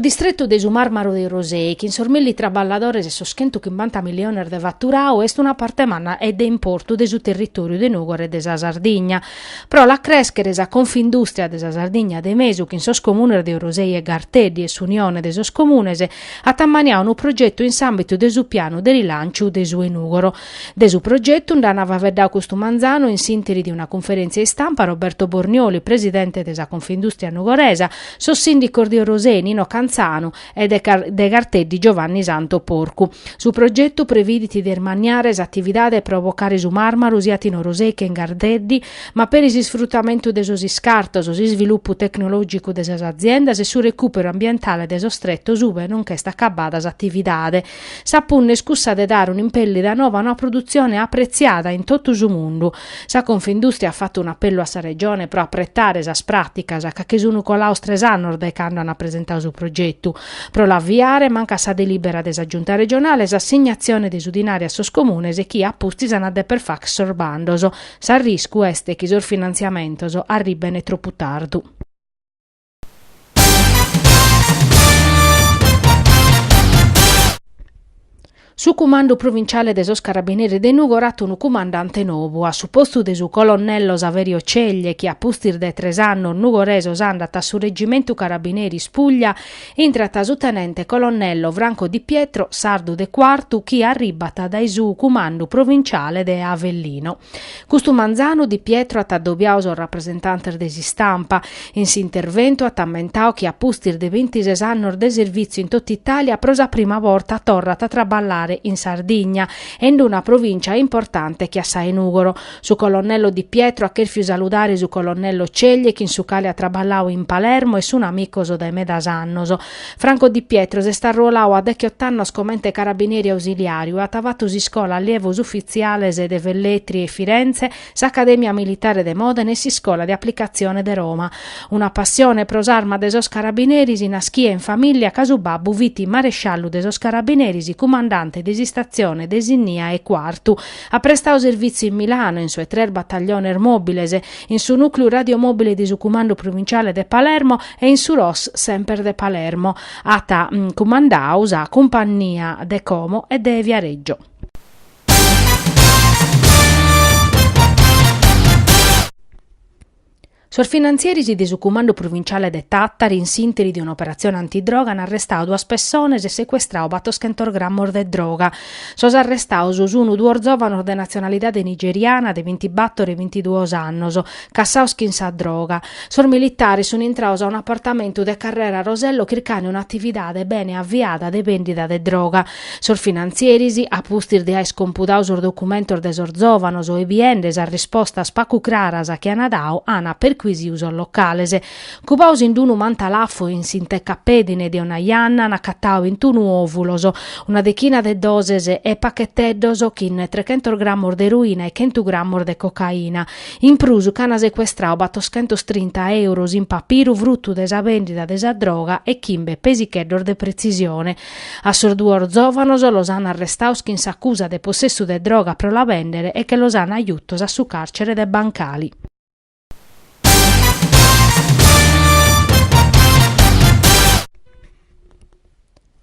distretto de su Marmaro dei Rosei, che in sormelli traballadores e soschento 50 milioni de fatturao, est una parte manna e de importo de su territorio de Nugore e de sa Sardigna. Però la crescere sa Confindustria de sa Sardigna de Mesu, che in sos comune de Rosei e Garteddi e s'Unione de sos comunes, ha tammaniato un progetto in ambito de su piano de rilancio de su Enugoro. De su progetto andava veddao questo Manzano in sintesi di una conferenza di stampa Roberto Bornioli, presidente de sa Confindustria nugoresa, sos sindico di Rosei Nino Canzano e de Garteddi Giovanni Santo Porcu. Su progetto previditi di ermaniare attività e provocare su Marmaro sia in Rosei che in Garteddi, ma per il sfruttamento de sos scartos, il sviluppo tecnologico de sas aziendas e su recupero ambientale de sos stretto sube nonché sta accabadas attivitade. S'appunne scussa de dare un impelli da nova a una produzione apprezzata in tutto su mondo. Sa Confindustria ha fatto un appello a sa regione pro apprettare sas praticas che su Nicolaus Tresanord che hanno presentato su progetto. Pro l'avviare manca sa delibera desa giunta regionale sa assegnazione de sudinari a sos comunes e chi appusti sanade per fax sorbandoso. Sa riscu este chi sor finanziamentoso arribene troppo tardu. Su comando provinciale de sos carabinieri de Nugoro atto un comandante nuovo. A su posto de su colonnello Saverio Ceglie, che a pustir de 3 anni nugoreso andata su reggimento carabinieri Spuglia, intrata su tenente colonnello Franco Di Pietro, sardo de quartu, chi arribata dai su comando provinciale de Avellino. Custu Manzano Di Pietro ha addobbiato il rappresentante de si stampa. In si intervento ha tammentao che a pustir de 26 anni de servizio in tutta Italia prosa prima volta torrata traballare in Sardegna, in una provincia importante che assai Nugoro. Su colonnello Di Pietro a che fiu saludare su colonnello Ceglie che in su cale a traballau in Palermo e su un amicoso da medasannoso. Franco Di Pietro se sta arruolao a decchio annos come carabinieri ausiliario, ha tavato si scola allievo ufficiale de Velletri e Firenze, s'Accademia Militare de Modena e si scola di applicazione de Roma. Una passione prosarma de sos carabinieri si naschia in famiglia casu babbu viti maresciallo de sos carabinieri si comandante desistazione designia e quartu. Ha prestato servizio in Milano in sue 3 battaglioni aermobiles, in su nucleo radiomobile di su comando provinciale de Palermo e in su ROS sempre de Palermo. Ha comandau sa compagnia de Como e de Viareggio. Sorfinanzierisi di su comando provinciale de Tattari, in sintesi di un'operazione antidroga, hanno arrestato 2 persone e sequestrato 800 grammi di droga. Sos arrestados uno due giovani de nazionalità nigeriana de 24 e 22 anni, cassaus in sa droga. Sor militari sono entrati a un appartamento de Carrera Rosello circane un'attività de bene avviata de vendita de droga. Sorfinanzierisi, a pustir de ais computaus or documento de sor giovanos o ebiendes a risposta spacu craras a chianadao, ana per uso localese. Cubaus in dunu mantalafo in sinteca pedine de una ianna nacattau in tunu ovuloso, una decina de doses e pacchettedoso kin 300 grammi de eroina e 100 grammi de cocaina. In prusu cana sequestrau 830 euros in papiru frutto de sa vendita de sa droga e chimbe pesicheddor de precisione. A sorduor giovanos los han arrestaus kin s'accusa de possesso de droga pro la vendere e che los han aiutos a su carcere de bancali.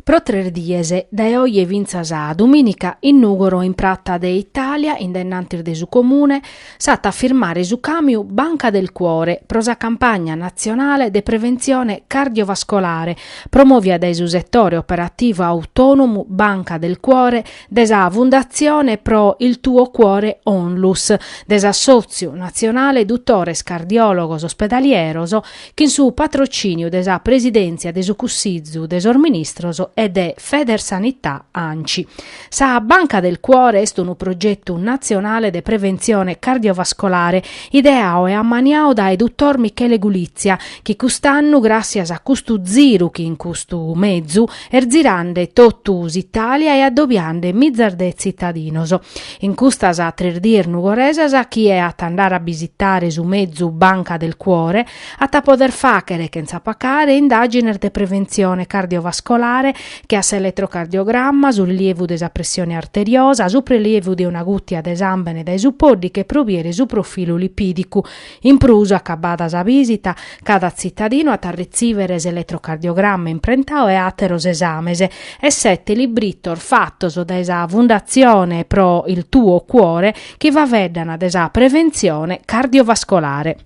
Pro 3 dies, da oggi e vinzasa domenica in Nugoro in Pratta de Italia, in dennantir de su comune, s'atta a firmare su camiu Banca del Cuore, prosa campagna nazionale de prevenzione cardiovascolare, promovia dai su settore operativo autonomo Banca del Cuore, desa Fondazione pro il tuo cuore Onlus, desa Sozio Nazionale Dottores Cardiologos Ospedalieros, che in su patrocinio desa Presidenzia de su Cussizzu desor Ministroso ed è Federsanità ANCI. Sa Banca del Cuore est un progetto nazionale de prevenzione cardiovascolare ideao e ammaniao dai dottor Michele Gulizia, che quest'anno, grazie a custu ziru che in custu mezzu, erzirande tottus Italia e addobbiande mizzarde cittadinos. In custa sa 3 dir nugoresas a chi è a andare a visitare su mezzu Banca del Cuore, a poter facere che sapacare indagine de prevenzione cardiovascolare che ha elettrocardiogramma, sul rilievo della pressione arteriosa, su prelievo di una guttia d'esambene dai suppoddi che proviene su profilo lipidico. In pruso accabata sa visita, cada cittadino a ricevere elettrocardiogramma imprentato e ateros esamese e 7 librittor fattos da Fondazione Pro il tuo cuore che va veddana desa prevenzione cardiovascolare.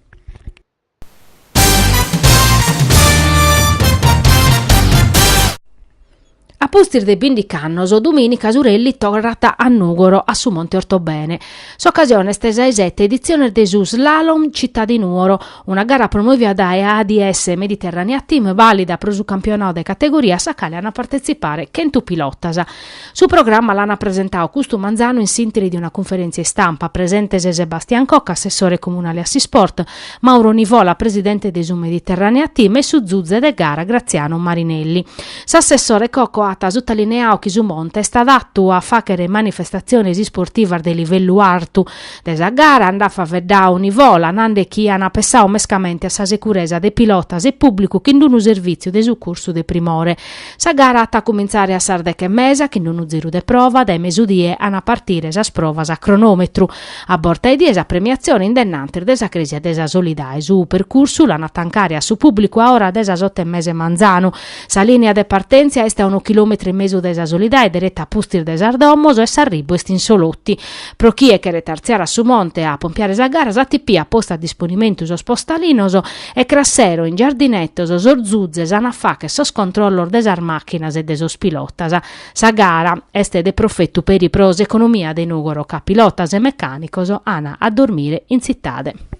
A postir de Bindicannos, domenica Surelli tornata a Nugoro a su Monte Ortobene. S'occasione stesa esette edizione de su Slalom Città di Nuoro, una gara promovida da ADS Mediterranea Team valida per su campionato de categoria sa quale hanno partecipare Kentu Pilottasa. Su programma l'hanno presentato Custo Manzano in sintesi di una conferenza stampa, presente Sebastian Cocca, assessore comunale a Sisport, Mauro Nivola, presidente de su Mediterranea Team e su Zuzze de gara Graziano Marinelli. S'assessore Cocco ha sottolineato che su Monte è stato adatto a fare manifestazioni sportive di livello alto. Desa gara andava a vedere ogni vola, nande chi hanno pensato mescamente a sa sicurezza dei pilota e pubblico che in un servizio de su corso de primore. Sa gara ha cominciare a Sardecca e mesa, che in un zero de prova, dai mesudie a partire sa sprova a cronometro. A borta di esa premiazione indennante desa crisi desa solidale su percorso l'hanno tancare a su pubblico a ora desa 8,5 Manzano. Sa linea de partenza è sta 1 chilometro e mezzo desa solidale diretta a Pustir desardommoso e s'arribo est in Solotti. Pro chi è che retarziara su Monte a pompiare sa gara sa TP a posta a disponimento so spostalinoso e crassero in giardinetto so zorzuzze sanafà che sos controllor desar macchinas e desos pilottas. Sa gara este de profetto per i pros economia de Nugoro ca pilottas e meccanicos ana a dormire in cittade.